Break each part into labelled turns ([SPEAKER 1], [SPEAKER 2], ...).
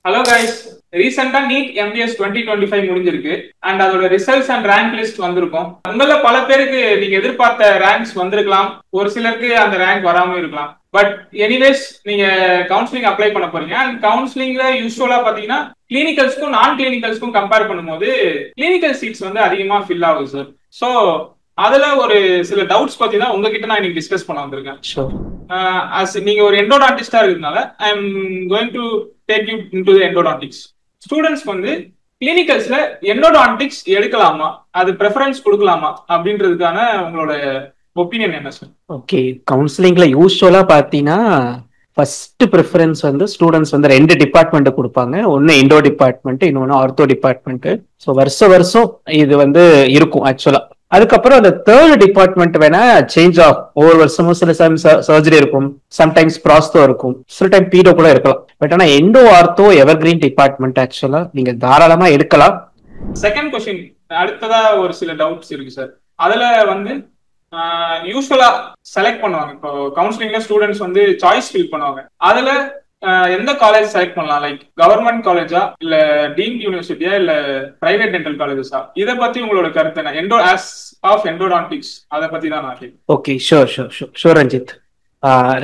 [SPEAKER 1] Hello guys. ரீசெண்டா NEET MBS 2025 முடிஞ்சிருக்கு and அதோட ரிசல்ட்ஸ் அண்ட் ரேங்க் லிஸ்ட் வந்திருக்கும். உங்கள பல பேருக்கு நீங்க எதிர்பார்த்த ரேங்க்ஸ் வந்திருக்கலாம், ஒரு சிலருக்கு அந்த ரேங்க் வராம இருக்கலாம். பட் எனிவேஸ் நீங்க கவுன்சிலிங் அப்ளை பண்ண போறீங்க அண்ட் கவுன்சிலிங்ல யூஸ்வலா பாத்தீங்கன்னா கிளினிக்கல்ஸ்க்கும் நான் கிளினிக்கல்ஸ்க்கும் கம்பேர் பண்ணும்போது கிளினிக்கல் சீட்ஸ் வந்து அதிகமா ஃபில் ஆகுது சார். ஸோ அதுல ஒரு சில டவுட்ஸ் பத்தி தான் உங்ககிட்ட நான் இன்னைக்கு டிஸ்கஸ் பண்ண வந்திருக்கேன். நீங்க ஒரு எண்டோடான்டிஸ்டா இருக்கிறதுனால I am going to take you into endodontics. Students வந்து கிளினிக்கல்ஸ்ல எண்டோடான்டிக்ஸ் எடுக்கலாமா, அது ப்ரெஃபரன்ஸ் கொடுக்கலாமா அப்படின்றதுக்கான உங்களோட ஒப்பீனியன் என்ன சார்?
[SPEAKER 2] ஓகே, கவுன்சிலிங்ல யூஸ்வலா பாத்தீங்கன்னா ஃபர்ஸ்ட் ப்ரிஃபரன்ஸ் வந்து ஸ்டூடெண்ட்ஸ் வந்து ரெண்டு டிபார்ட்மெண்ட் கொடுப்பாங்க. ஒன்னு எண்டோ டிபார்ட்மெண்ட், இன்னொன்னு ஆர்த்தோ டிபார்ட்மெண்ட். ஸோ வருஷம் இது வந்து இருக்கும் ஆக்சுவலா. அதுக்கப்புறம் அந்த தேர்ட் டிபார்ட்மெண்ட் வேணா சேஞ்ச் ஆகும். ஒவ்வொரு வருஷமும் சில டைம் சர்ஜரி இருக்கும், சம்டைம்ஸ் ப்ராஸ்தோ இருக்கும், சில டைம் பீடோ கூட இருக்கலாம். பட் ஆனா எண்டோ ஆர்த்தோ எவர் கிரீன் டிபார்ட்மெண்ட் ஆக்சுவலா நீங்க தாராளமா எடுக்கலாம்.
[SPEAKER 1] செகண்ட் கொஸ்டின் அடுத்ததா ஒரு சில டவுட்ஸ் இருக்கு சார். அதுல வந்து யூஸ்வலா செலக்ட் பண்ணுவாங்க. இப்போ கவுன்சிலிங்ல ஸ்டூடெண்ட்ஸ் வந்து சாய்ஸ் ஃபில் பண்ணுவாங்க. அதுல எந்த காலேஜ் செலக்ட் பண்ணலாம், லைக் கவர்மெண்ட் காலேஜா இல்ல டீம்ட் யூனிவர்சிட்டியா இல்ல பிரைவேட் டென்டல் காலேஜஸா? இதை பத்தி உங்களோட கருத்து என்ன? எண்டோடான்டிக்ஸ் அதை பத்தி தான் நான் கேட்கிறேன்.
[SPEAKER 2] Okay, sure Ranjith.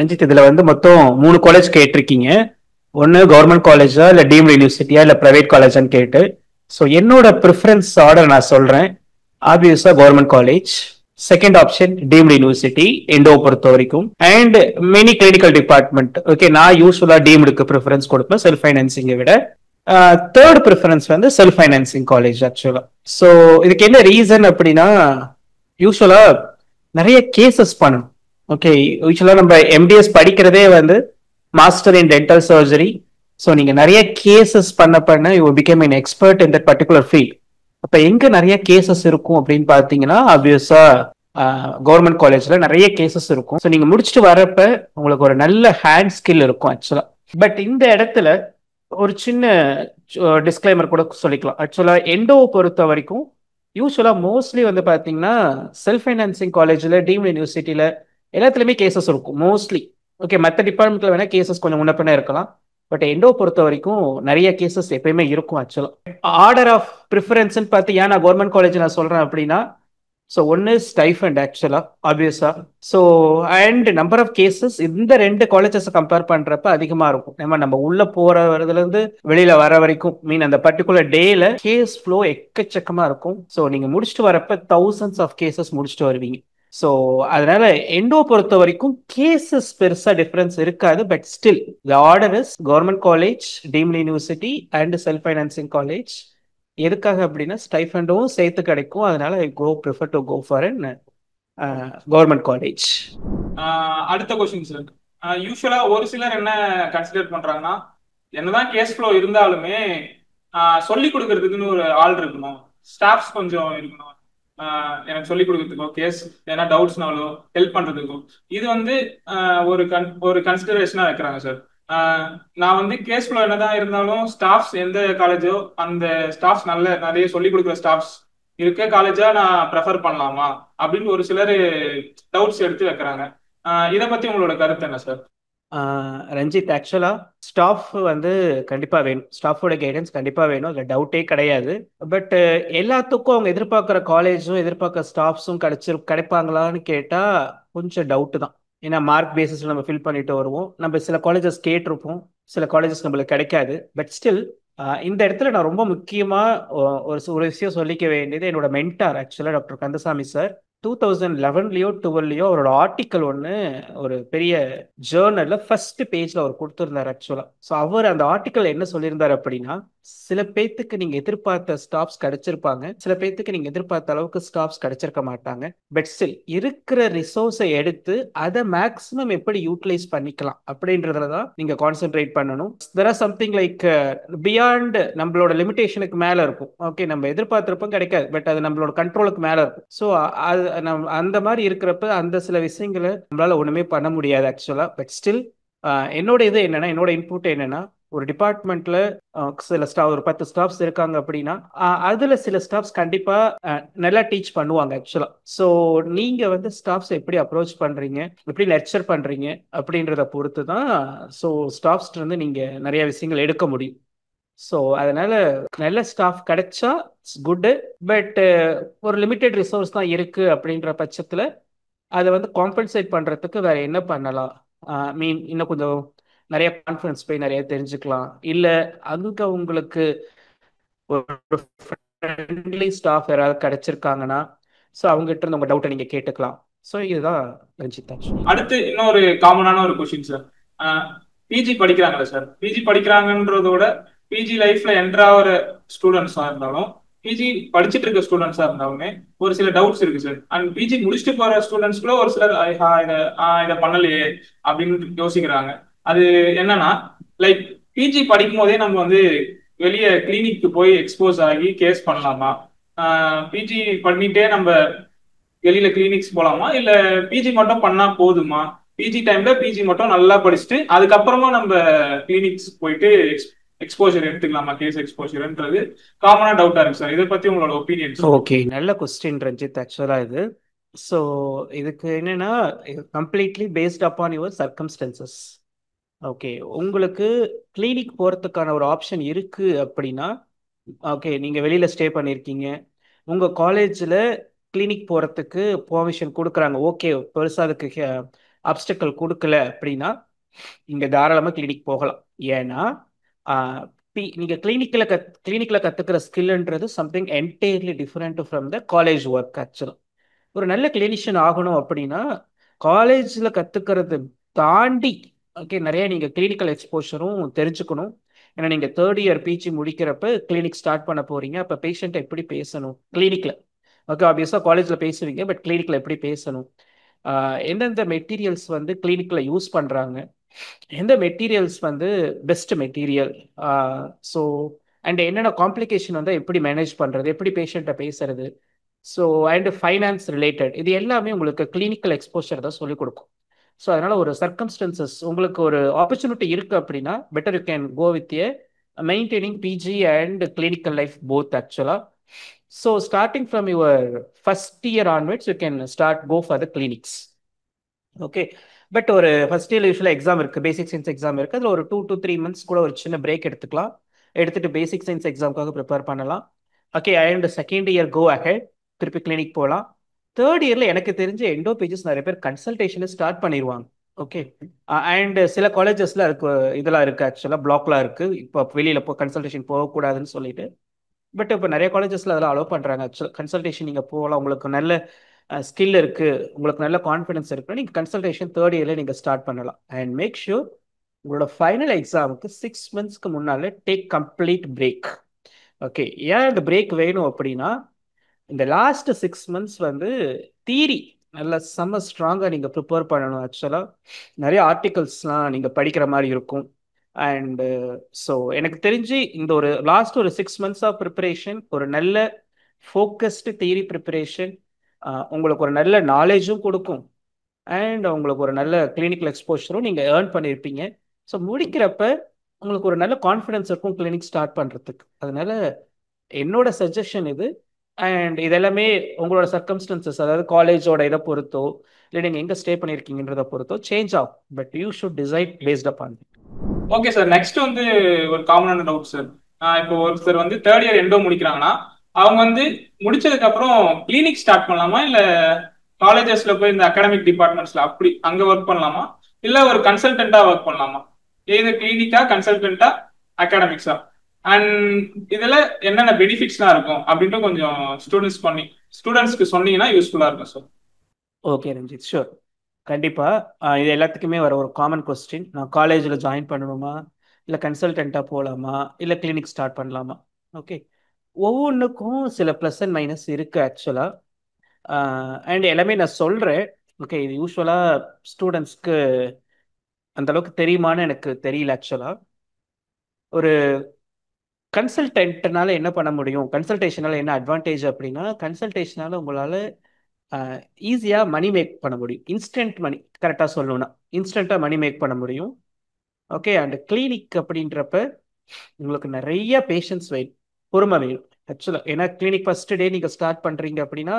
[SPEAKER 2] ரஞ்சித், இதுல வந்து மொத்தம் 3 காலேஜ் கேட்டிருக்கீங்க. ஒன்னு கவர்மெண்ட் காலேஜா இல்ல டீம்டு யூனிவர்சிட்டியா இல்ல பிரைவேட் காலேஜான்னு கேட்டு. ஸோ என்னோட ப்ரிஃபரன்ஸ் ஆர்டர் நான் சொல்றேன். ஆப்வியஸா government college, second option deemed university endo பொறுத்த வரைக்கும், and many clinical department. Okay, நான் யூஸ்வலா டீம்டுக்கு ப்ரிஃபரன்ஸ் கொடுப்பேன் செல்ஃப் ஃபைனான்சிங்கை விட. தேர்ட் ப்ரிஃபரன்ஸ் வந்து செல்ஃப் ஃபைனான்சிங் காலேஜ் ஆக்சுவலா. ஸோ இதுக்கு என்ன ரீசன் அப்படின்னா, யூஸ்வலா நிறைய கேசஸ் பண்ணணும். ஓகே, யூஸ்வலா நம்ம எம்டிஎஸ் படிக்கிறதே வந்து master in dental surgery. So நீங்க நிறைய கேசஸ் பண்ண you become an expert in that particular field. அப்ப எங்க நிறைய கேசஸ் இருக்கும் அப்படின்னு பாத்தீங்கன்னா, ஆப்வியஸா கவர்மெண்ட் காலேஜ்ல நிறைய கேசஸ் இருக்கும். ஸோ நீங்க முடிச்சுட்டு வரப்ப உங்களுக்கு ஒரு நல்ல ஹேண்ட் ஸ்கில் இருக்கும் ஆக்சுவலா. பட் இந்த இடத்துல ஒரு சின்ன டிஸ்க்ளைமர் கூட சொல்லிக்கலாம். ஆக்சுவலா எண்டோவை பொறுத்த வரைக்கும் யூஸ்வலா மோஸ்ட்லி வந்து பாத்தீங்கன்னா செல்ஃப் ஃபைனான்சிங் காலேஜ்ல டீம்டு யூனிவர்சிட்டியில எல்லாத்துலயுமே கேசஸ் இருக்கும் மோஸ்ட்லி. ஓகே, மற்ற டிபார்ட்மெண்ட்ல வேணா கேசஸ் கொஞ்சம் முன்னப்பின இருக்கலாம். பட் எண்டோ பொறுத்த வரைக்கும் நிறைய கேசஸ் எப்பயுமே இருக்கும் ஆக்சுவலா. ஆர்டர் ஆஃப் ப்ரிஃபரன்ஸ் பார்த்து ஏன் நான் கவர்மெண்ட் காலேஜ் நான் சொல்றேன் அப்படின்னா, ஸோ ஒன்னு ஸ்டைஃபண்ட் ஆக்சுவலா ஆப்வியஸா. So and number of cases இந்த ரெண்டு காலேஜஸ் கம்பேர் பண்றப்ப அதிகமா இருக்கும். நம்ம உள்ள போறதுல இருந்து வெளியில வர வரைக்கும் மீன் அந்த பர்டிகுலர் டேல கேஸ் ஃப்ளோ எக்கச்சக்கமா இருக்கும். ஸோ நீங்க முடிச்சுட்டு வரப்ப தௌசண்ட்ஸ் ஆஃப் கேசஸ் முடிச்சுட்டு வருவீங்க. ஸோ அதனால எண்டோ பொறுத்த வரைக்கும் கேசஸ் பெருசா டிஃபரன்ஸ் இருக்காது. But still the order is government college, deemed university and self financing college. எதுக்காக அப்படின்னா ஸ்டைஃபண்டும் சேர்த்து கிடைக்கும். அதனால I prefer to go for an government college.
[SPEAKER 1] அடுத்த கொஸ்டின் சார். யூஸ்வலா ஒரு சிலர் என்ன கன்சிடர் பண்றாங்கன்னா, என்னதான் கேஸ் ஃப்ளோ இருந்தாலுமே சொல்லி கொடுக்கறதுக்குன்னு ஒரு ஆள் இருக்கணும், ஸ்டாஃப்ஸ் கொஞ்சம் இருக்கணும், எனக்கு சொல்லிக் கொடுக்கறதுக்கோ கேஸ் ஏன்னா டவுட்ஸ்னாலோ ஹெல்ப் பண்றதுக்கோ. இது வந்து ஒரு கன்சிடரேஷனா வைக்கிறாங்க சார். நான் வந்து கேஸ் ஃப்ளோ என்னதான் இருந்தாலும் ஸ்டாஃப்ஸ் எந்த காலேஜோ அந்த ஸ்டாஃப்ஸ் நிறைய சொல்லிக் கொடுக்குற ஸ்டாஃப்ஸ் இருக்க காலேஜா நான் ப்ரெஃபர் பண்ணலாமா அப்படின்னு ஒரு சிலர் டவுட்ஸ் எடுத்து வைக்கிறாங்க. இதை பத்தி உங்களோட கருத்து என்ன சார்?
[SPEAKER 2] ரஞ்சித், ஆக்சுவலா ஸ்டாஃப் வந்து கண்டிப்பா வேணும். ஸ்டாஃபோட கைடன்ஸ் கண்டிப்பா வேணும், அதுல டவுட்டே கிடையாது. பட் எல்லாத்துக்கும் அவங்க எதிர்பார்க்குற காலேஜும் எதிர்பார்க்குற ஸ்டாஃப்ஸும் கிடைப்பாங்களான்னு கேட்டா கொஞ்சம் டவுட்டு தான். ஏன்னா மார்க் பேசிஸ்ல நம்ம ஃபில் பண்ணிட்டு வருவோம். நம்ம சில காலேஜஸ் கேட்டிருப்போம், சில காலேஜஸ் நம்மளுக்கு கிடைக்காது. பட் ஸ்டில் இந்த இடத்துல நான் ரொம்ப முக்கியமா ஒரு விஷயம் சொல்லிக்க வேண்டியது, என்னோட மென்டார் ஆக்சுவலா டாக்டர் கந்தசாமி சார் 2011லயோ 12லயோ அவரோட ஆர்டிக்கல் ஒன்று ஒரு பெரிய ஜேர்னல்ல ஃபர்ஸ்ட் பேஜ்ல அவர் கொடுத்திருந்தார் ஆக்சுவலா. ஸோ அவர் அந்த ஆர்டிக்கல் என்ன சொல்லியிருந்தார் அப்படின்னா, சில பேத்துக்கு நீங்க எதிர்பார்த்த ஸ்டாஃப்ஸ் கிடைச்சிருப்பாங்க, சில பேத்துக்கு நீங்க எதிர்பார்த்த அளவுக்கு ஸ்டாஃப்ஸ் கிடைச்சிருக்க மாட்டாங்க. பட் ஸ்டில் இருக்கிற ரிசோர்ஸை எடுத்து அதை மேக்ஸிமம் எப்படி யூட்டிலைஸ் பண்ணிக்கலாம் அப்படின்றதுல தான் நீங்க கான்சென்ட்ரேட் பண்ணணும். There or something like beyond நம்மளோட லிமிடேஷனுக்கு மேல இருக்கும். ஓகே, நம்ம எதிர்பார்த்திருப்போம் கிடைக்காது, பட் அது நம்மளோட கண்ட்ரோலுக்கு மேல இருக்கும். ஸோ அந்த மாதிரி இருக்கிறப்ப அந்த சில விஷயங்களை நம்மளால ஒண்ணுமே பண்ண முடியாது ஆக்சுவலா. பட் ஸ்டில் என்னோட இது என்னன்னா, என்னோட இன்புட் என்னன்னா, ஒரு டிபார்ட்மெண்ட்ல சில ஒரு 10 ஸ்டாஃப்ஸ் இருக்காங்க அப்படின்னா அதுல சில ஸ்டாஃப்ஸ் கண்டிப்பா நல்லா டீச் பண்ணுவாங்க ஆக்சுவலா. ஸோ நீங்க வந்து ஸ்டாஃப்ஸ் எப்படி அப்ரோச் பண்றீங்க, எப்படி லெக்சர் பண்றீங்க அப்படின்றத பொறுத்து தான் ஸோ ஸ்டாஃப்ஸ் இருந்து நீங்க நிறைய விஷயங்கள் எடுக்க முடியும். ஸோ அதனால நல்ல ஸ்டாஃப் கிடைச்சா இட்ஸ் குட்டு. பட் ஒரு லிமிட்டெட் ரிசோர்ஸ் தான் இருக்கு அப்படின்ற பட்சத்தில் அதை வந்து காம்பன்சேட் பண்றதுக்கு வேற என்ன பண்ணலாம்? மீன் இன்னும் கொஞ்சம் நிறைய கான்ஃபரன்ஸ் போய் நிறைய தெரிஞ்சுக்கலாம். இல்லை அங்க உங்களுக்கு ஒரு ஃப்ரெண்ட்லி ஸ்டாஃப் யாராவது கிடைச்சிருக்காங்கன்னா ஸோ அவங்ககிட்ட இருந்து உங்க டவுட்டை நீங்க கேட்டுக்கலாம். ஸோ இதுதான் ரஞ்சித் ஆக்சுவலி.
[SPEAKER 1] அடுத்து இன்னொரு காமனான ஒரு கொஸ்டின் சார். பிஜி படிக்கிறாங்கல்ல சார், பிஜி படிக்கிறாங்கன்றதோட பிஜி லைஃப்ல என்டர் ஆகிற ஸ்டூடெண்ட்ஸா இருந்தாலும் பிஜி படிச்சுட்டு இருக்க ஸ்டூடெண்ட்ஸா இருந்தாலுமே ஒரு சில டவுட்ஸ் இருக்கு சார். அண்ட் பிஜி முடிச்சுட்டு போற ஸ்டூடெண்ட்ஸ்க்குள்ள ஒரு சிலர் இதை பண்ணலையே அப்படின்னு யோசிக்கிறாங்க. அது என்னன்னா, லைக் பிஜி படிக்கும் போதே நம்ம வந்து வெளியே கிளினிக்கு போய் எக்ஸ்போஸ் ஆகி கேஸ் பண்ணலாமா? பிஜி பண்ணிட்டே நம்ம வெளியில கிளினிக்ஸ் போலாமா, இல்ல பிஜி மட்டும் பண்ணா போதுமா? பிஜி டைம்ல பிஜி மட்டும் நல்லா படிச்சுட்டு அதுக்கப்புறமா நம்ம கிளினிக்ஸ் போயிட்டு எக்ஸ்போஷர் எடுத்துக்கலாமா, கேஸ் எக்ஸ்போஷர்ன்றது காமனா டவுட்டா இருக்கு சார். இதை பத்தி உங்களோட ஒப்பீனியன்ஸ்?
[SPEAKER 2] ஓகே, நல்ல கொஸ்டின் ரஞ்சித் ஆக்சுவலா இது. ஸோ இதுக்கு என்னன்னா completely based upon your circumstances. Okay, உங்களுக்கு கிளினிக் போகிறதுக்கான ஒரு ஆப்ஷன் இருக்கு அப்படின்னா, ஓகே நீங்கள் வெளியில் ஸ்டே பண்ணியிருக்கீங்க, உங்கள் காலேஜில் கிளினிக் போகிறதுக்கு பெர்மிஷன் கொடுக்குறாங்க, ஓகே பெருசாக அதுக்கு அப்டக்கல் கொடுக்கல அப்படின்னா நீங்கள் தாராளமாக கிளினிக் போகலாம். ஏன்னா நீங்கள் கிளினிக்கில் கற்றுக்கிற ஸ்கில்ன்றது something entirely different from the college work. ஆக்சுவலாக ஒரு நல்ல கிளினிஷியன் ஆகணும் அப்படின்னா காலேஜில் கற்றுக்கிறது தாண்டி ஓகே நிறைய நீங்கள் கிளினிக்கல் எக்ஸ்போஷரும் தெரிஞ்சுக்கணும். ஏன்னா நீங்கள் தேர்ட் இயர் பிஜி முடிக்கிறப்ப கிளினிக் ஸ்டார்ட் பண்ண போகிறீங்க. அப்போ பேஷண்ட்டை எப்படி பேசணும் கிளினிக்கில், ஓகே ஆப்வியஸாக காலேஜில் பேசுவீங்க, பட் கிளினிக்கில் எப்படி பேசணும், எந்தெந்த மெட்டீரியல்ஸ் வந்து கிளினிக்கில் யூஸ் பண்ணுறாங்க, எந்த மெட்டீரியல்ஸ் வந்து பெஸ்ட் மெட்டீரியல், ஸோ அண்ட் என்னென்ன காம்ப்ளிகேஷன் வந்து எப்படி மேனேஜ் பண்ணுறது, எப்படி பேஷண்ட்டை பேசுறது, ஸோ அண்ட் ஃபைனான்ஸ் ரிலேட்டட், இது எல்லாமே உங்களுக்கு கிளினிக்கல் எக்ஸ்போஷர் தான் சொல்லிக் கொடுக்கும். ஸோ அதனால ஒரு சர்க்கம்ஸ்டன்சஸ் உங்களுக்கு ஒரு ஆப்பர்ச்சுனிட்டி இருக்கு அப்படின்னா better you can go with a maintaining PG and clinical life both ஆக்சுவலாக. So starting from your first year onwards you can start go for the clinics. Okay, but ஒரு first year யூஸ்வலாக exam இருக்குது, basic science exam இருக்குது, அதில் ஒரு 2 to 3 months கூட ஒரு சின்ன பிரேக் எடுத்துக்கலாம், எடுத்துகிட்டு பேசிக் சயின்ஸ் எக்ஸாமுக்காக ப்ரிப்பேர் பண்ணலாம். Okay, and second year go ahead, திருப்பி கிளினிக் போகலாம். தேர்ட் இயரில் எனக்கு தெரிஞ்ச எண்டோ பேஜஸ் நிறைய பேர் கன்சல்டேஷனை ஸ்டார்ட் பண்ணிடுவாங்க. ஓகே, அண்ட் சில காலேஜஸில் அதுக்கு இதெல்லாம் இருக்குது ஆக்சுவலாக பிளாக்லாம் இருக்குது, இப்போ வெளியில் கன்சல்டேஷன் போகக்கூடாதுன்னு சொல்லிட்டு. பட் இப்போ நிறைய காலேஜஸில் அதெல்லாம் அலோவ் பண்ணுறாங்க. ஆக்சுவலாக கன்சல்டேஷன் நீங்கள் போகலாம், உங்களுக்கு நல்ல ஸ்கில் இருக்குது, உங்களுக்கு நல்ல கான்ஃபிடன்ஸ் இருக்குன்னா நீங்கள் கன்சல்டேஷன் தேர்ட் இயரில் நீங்கள் ஸ்டார்ட் பண்ணலாம். அண்ட் மேக் ஷூர் உங்களோட ஃபைனல் எக்ஸாமுக்கு 6 monthsக்கு முன்னால டேக் கம்ப்ளீட் பிரேக். ஓகே, ஏன் இந்த பிரேக் வேணும் அப்படின்னா இந்த லாஸ்ட் 6 months வந்து தியரி நல்லா செம்ம ஸ்ட்ராங்காக நீங்கள் ப்ரிப்பேர் பண்ணணும். ஆக்சுவலாக நிறைய ஆர்டிகல்ஸ்லாம் நீங்கள் படிக்கிற மாதிரி இருக்கும். அண்டு ஸோ எனக்கு தெரிஞ்சு இந்த ஒரு லாஸ்ட் ஒரு 6 months ஆஃப் ப்ரிப்பரேஷன் ஒரு நல்ல ஃபோக்கஸ்டு தியரி ப்ரிப்பரேஷன் உங்களுக்கு ஒரு நல்ல நாலேஜும் கொடுக்கும், அண்ட் உங்களுக்கு ஒரு நல்ல கிளினிக்கல் எக்ஸ்போஷரும் நீங்கள் ஏர்ன் பண்ணியிருப்பீங்க. ஸோ முடிக்கிறப்ப உங்களுக்கு ஒரு நல்ல கான்ஃபிடன்ஸ் இருக்கும் கிளினிக் ஸ்டார்ட் பண்ணுறதுக்கு. அதனால என்னோட சஜஷன் இது. அண்ட் இதெல்லாமே உங்களோட சர்க்கம்ஸ்டன்சஸ், அதாவது காலேஜோட இதை பொறுத்தோ இல்லை நீங்கள் எங்கே ஸ்டே பண்ணியிருக்கீங்கன்றதை பொறுத்தோ சேஞ்ச் ஆகும், but you should decide based upon.
[SPEAKER 1] Okay sir, next வந்து ஒரு காமனான டவுட் சார். இப்போ ஒருத்தர் வந்து தேர்ட் இயர் எண்டோ முடிக்கிறாங்கன்னா அவங்க வந்து முடிச்சதுக்கு அப்புறம் கிளினிக் ஸ்டார்ட் பண்ணலாமா, இல்ல காலேஜஸ்ல போய் இந்த அகாடமிக் டிபார்ட்மெண்ட்ஸ்ல அப்படி அங்க ஒர்க் பண்ணலாமா, இல்ல ஒரு கன்சல்டன்டா ஒர்க் பண்ணலாமா? ஏது கிளினிக்கா, கன்சல்டன்டா, அகாடமிக்ஸா? அண்ட் இதுல என்னென்ன பெனிஃபிட்ஸ்லாம் இருக்கும் அப்படின்ட்டு கொஞ்சம் ஸ்டூடெண்ட்ஸ்க்கு சொன்னீங்கன்னா யூஸ்ஃபுல்லா இருக்கும் சார்.
[SPEAKER 2] ஓகே ரஞ்சித், ஷூர், கண்டிப்பாக. இது எல்லாத்துக்குமே வர ஒரு காமன் கொஸ்டின், நான் காலேஜில் ஜாயின் பண்ணணுமா, இல்லை கன்சல்டண்ட்டாக போகலாமா, இல்லை கிளினிக் ஸ்டார்ட் பண்ணலாமா? ஓகே, ஒவ்வொன்றுக்கும் சில ப்ளஸ் அண்ட் மைனஸ் இருக்குது ஆக்சுவலாக. அண்ட் எல்லாமே நான் சொல்கிறேன். ஓகே, இது யூஸ்வலாக ஸ்டூடெண்ட்ஸ்க்கு அந்தளவுக்கு தெரியுமான்னு எனக்கு தெரியல ஆக்சுவலாக. ஒரு கன்சல்டன்ட்னால என்ன பண்ண முடியும், கன்சல்டேஷனால் என்ன அட்வான்டேஜ் அப்படின்னா, கன்சல்டேஷனால் உங்களால் ஈஸியாக மணி மேக் பண்ண முடியும். இன்ஸ்டன்ட் மணி, கரெக்டாக சொல்லணும்னா இன்ஸ்டண்ட்டாக மணி மேக் பண்ண முடியும். ஓகே, அண்ட் கிளினிக் அப்படின்றப்ப உங்களுக்கு நிறைய பேஷன்ஸ் வேணும், பொறுமை வேணும் ஆக்சுவலாக. ஏன்னா கிளினிக் ஃபர்ஸ்ட் டே நீங்கள் ஸ்டார்ட் பண்ணுறீங்க அப்படின்னா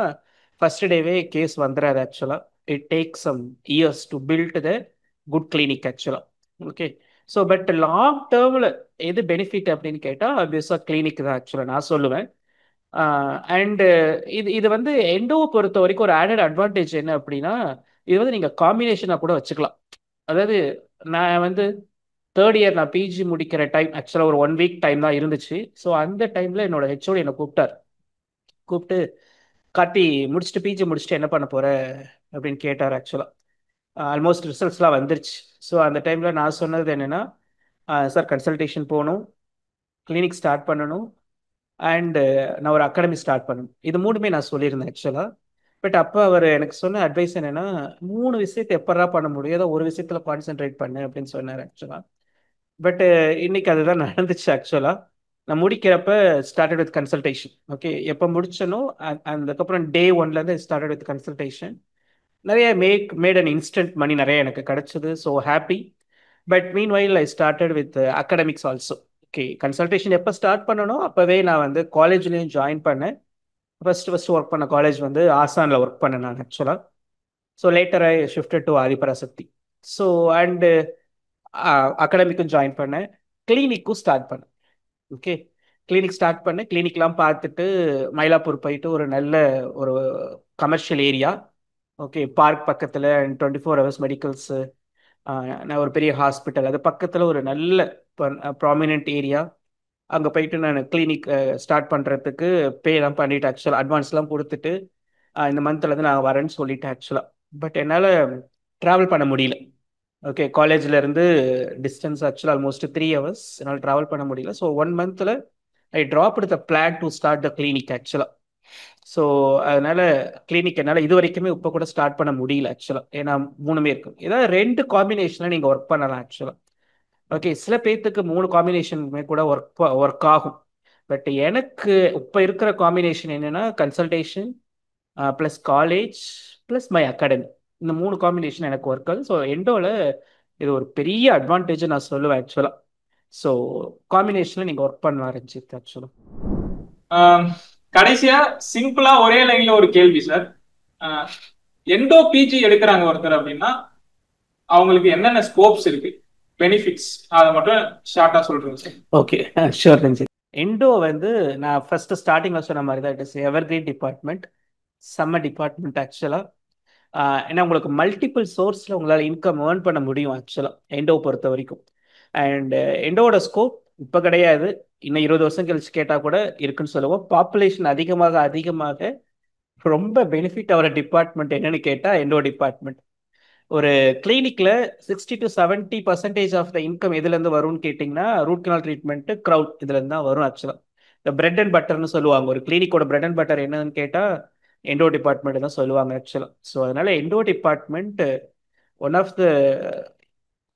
[SPEAKER 2] ஃபர்ஸ்ட் டேவே கேஸ் வந்துடாது ஆக்சுவலாக. It takes some years to build the good clinic ஆக்சுவலாக. ஓகே, ஸோ பட் லாங் டேர்மில் எது பெனிஃபிட் அப்படின்னு கேட்டால் ஆப்வியஸாக கிளினிக் தான் ஆக்சுவலாக நான் சொல்லுவேன். அண்டு இது வந்து எண்டோவை பொறுத்த வரைக்கும் ஒரு ஆடட் அட்வான்டேஜ் என்ன அப்படின்னா, இது வந்து நீங்கள் காம்பினேஷனாக கூட வச்சுக்கலாம். அதாவது நான் வந்து தேர்ட் இயர் நான் பிஜி முடிக்கிற டைம் ஆக்சுவலாக ஒரு 1 வீக் டைம் தான் இருந்துச்சு. ஸோ அந்த டைமில் என்னோட ஹெச்ஓடி என்னை கூப்பிட்டு கார்த்தி முடிச்சுட்டு பிஜி முடிச்சுட்டு என்ன பண்ண போற அப்படின்னு கேட்டார் ஆக்சுவலாக. ஆல்மோஸ்ட் ரிசல்ட்ஸ்லாம் வந்துருச்சு. ஸோ அந்த டைமில் நான் சொன்னது என்னென்னா, சார் கன்சல்டேஷன் போகணும், கிளினிக் ஸ்டார்ட் பண்ணணும், அண்டு நான் ஒரு அகாடமி ஸ்டார்ட் பண்ணணும். இது மூணுமே நான் சொல்லியிருந்தேன் ஆக்சுவலாக. பட் அப்போ அவர் எனக்கு சொன்ன அட்வைஸ் என்னென்னா, 3 விஷயத்தை எப்படா பண்ண முடியும், ஏதோ ஒரு விஷயத்தில் கான்சென்ட்ரேட் பண்ணு அப்படின்னு சொன்னார் ஆக்சுவலாக. பட் இன்னைக்கு அதுதான் நடந்துச்சு ஆக்சுவலாக. நான் முடிக்கிறப்ப ஸ்டார்டட் வித் கன்சல்டேஷன். ஓகே, எப்போ முடிச்சனோ அதுக்கப்புறம் டே 1லேருந்து ஸ்டார்டட் வித் கன்சல்டேஷன். நிறைய மேட் அண்ட் இன்ஸ்டன்ட் மணி நிறைய எனக்கு கிடைச்சது. So happy. But mean while I started with academics also. Okay, consultation எப்போ ஸ்டார்ட் பண்ணணும் அப்போவே நான் வந்து காலேஜ்லேயும் ஜாயின் பண்ணேன். ஃபர்ஸ்ட் ஒர்க் பண்ண காலேஜ் வந்து ஆசானில் ஒர்க் பண்ணேன் நான் ஆக்சுவலாக. So later I shifted to Adhiparasakthi. So and அகடமிக்கும் ஜாயின் பண்ணேன், கிளினிக்கும் ஸ்டார்ட் பண்ணேன். ஓகே, கிளினிக் ஸ்டார்ட் பண்ணேன். கிளினிக்லாம் பார்த்துட்டு மயிலாப்பூர் போயிட்டு ஒரு நல்ல ஒரு கமர்ஷியல் ஏரியா, ஓகே, பார்க் பக்கத்தில் 24 ஹவர்ஸ் மெடிக்கல்ஸு, நான் ஒரு பெரிய ஹாஸ்பிட்டல் அது பக்கத்தில் ஒரு நல்ல ப்ராமினென்ட் ஏரியா. அங்கே போயிட்டு நான் கிளினிக் ஸ்டார்ட் பண்ணுறதுக்கு பேலாம் பண்ணிவிட்டு ஆக்சுவலாக அட்வான்ஸ்லாம் கொடுத்துட்டு இந்த மந்த்லேருந்து நான் வரேன்னு சொல்லிட்டேன் ஆக்சுவலாக. பட் என்னால் ட்ராவல் பண்ண முடியல. ஓகே, காலேஜ்லேருந்து டிஸ்டன்ஸ் ஆக்சுவலாக ஆல்மோஸ்ட் 3 ஹவர்ஸ் என்னால் ட்ராவல் பண்ண முடியல. ஸோ 1 மந்தில் I drop the plan to start the clinic ஆக்சுவலாக. ஸோ அதனால் கிளினிக் என்னால் இது வரைக்குமே இப்போ கூட ஸ்டார்ட் பண்ண முடியல ஆக்சுவலாக. ஏன்னா 3மே இருக்கும். ஏதாவது 2 காம்பினேஷனில் நீங்கள் ஒர்க் பண்ணலாம் ஆக்சுவலாக. ஓகே, சில பேர்த்துக்கு 3 காம்பினேஷனுமே கூட ஒர்க் ஆகும். பட் எனக்கு இப்போ இருக்கிற காம்பினேஷன் என்னென்னா consultation plus college plus my academy. இந்த 3 காம்பினேஷன் எனக்கு ஒர்க் ஆகுது. ஸோ எண்டோவில் இது ஒரு பெரிய அட்வான்டேஜ் நான் சொல்லுவேன் ஆக்சுவலாக. ஸோ காம்பினேஷனில் நீங்கள் ஒர்க் பண்ண ஆரம்பிச்சிருச்சு ஆக்சுவலாக.
[SPEAKER 1] கடைசியா சிம்பிளா ஒரே லைன்ல ஒரு கேள்வி சார். எண்டோ பிஜி எடுக்கிறாங்க ஒருத்தர் அப்படின்னா அவங்களுக்கு என்னென்ன ஸ்கோப்ஸ் இருக்கு, பெனிஃபிட்ஸ், அதை மட்டும் ஷார்ட்டா சொல்றேன் sir.
[SPEAKER 2] Okay, sure Ranjith. Endo வந்து நான் ஃபர்ஸ்ட் ஸ்டார்டிங்ல சொன்ன மாதிரி தான், it is ever great department, செம்ம டிபார்ட்மெண்ட் ஆக்சுவலாக. ஏன்னா உங்களுக்கு மல்டிபிள் சோர்ஸில் உங்களால் இன்கம் ஏர்ன் பண்ண முடியும் ஆக்சுவலாக எண்டோவை பொறுத்த வரைக்கும். அண்ட் எண்டோவோட ஸ்கோப் இப்போ கிடையாது, இன்னும் 20 வருஷம் கழிச்சு கேட்டால் கூட இருக்குன்னு சொல்லுவோம். பாப்புலேஷன் அதிகமாக ரொம்ப பெனிஃபிட் ஆகிற டிபார்ட்மெண்ட் என்னன்னு கேட்டால் எண்டோ டிபார்ட்மெண்ட். ஒரு கிளினிக்கில் 60 to 70% ஆஃப் த இன்கம் எதுலேருந்து வரும்னு கேட்டிங்கன்னா ரூட் கனால் ட்ரீட்மெண்ட்டு, க்ரௌட், இதுலேருந்து தான் வரும் ஆக்சுவலாக. இந்த பிரெட் அண்ட் பட்டர்னு சொல்லுவாங்க. ஒரு கிளினிக்கோட பிரெட் அண்ட் பட்டர் என்னன்னு கேட்டால் எண்டோ டிபார்ட்மெண்ட் தான் சொல்லுவாங்க ஆக்சுவலாக. ஸோ அதனால் endo department one of the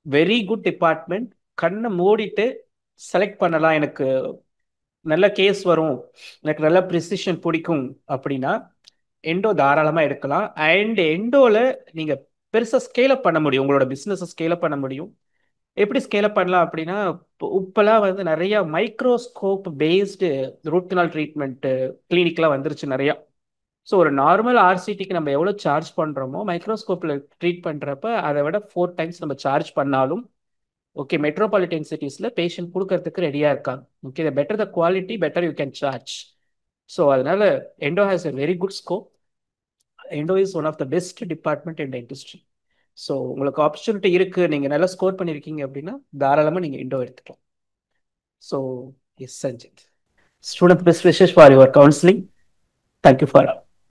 [SPEAKER 2] very good department. கண்ணை மூடிட்டு செலக்ட் பண்ணலாம், எனக்கு நல்ல கேஸ் வரும், எனக்கு நல்ல ப்ரிசிஷன் பிடிக்கும் அப்படின்னா எண்டோ தாராளமாக எடுக்கலாம். அண்ட் எண்டோவில் நீங்கள் பெருசாக ஸ்கேலப் பண்ண முடியும், உங்களோட பிஸ்னஸை ஸ்கேலப் பண்ண முடியும். எப்படி ஸ்கேலப் பண்ணலாம் அப்படின்னா, இப்போலாம் வந்து நிறையா microscope based root canal treatment கிளினிக்லாம் வந்துருச்சு நிறையா. ஸோ ஒரு நார்மல் ஆர்சிடிக்கு நம்ம எவ்வளோ சார்ஜ் பண்ணுறோமோ மைக்ரோஸ்கோப்பில் ட்ரீட் பண்ணுறப்ப அதை விட 4 times நம்ம சார்ஜ் பண்ணாலும் ஓகே மெட்ரோபாலிட்டன் சிட்டிஸில் பேஷண்ட் கொடுக்கறதுக்கு ரெடியாக இருக்காங்க. Okay, better the quality better you can charge. So அதனால endo has a very good scope. Endo is one of the best department in the industry. So உங்களுக்கு opportunity இருக்குது, நீங்கள் நல்லா score பண்ணியிருக்கீங்க அப்படின்னா தாராளமாக நீங்கள் எண்டோ எடுத்துக்கலாம். So yes Sanjith, student best wishes for your counselling. Thank you for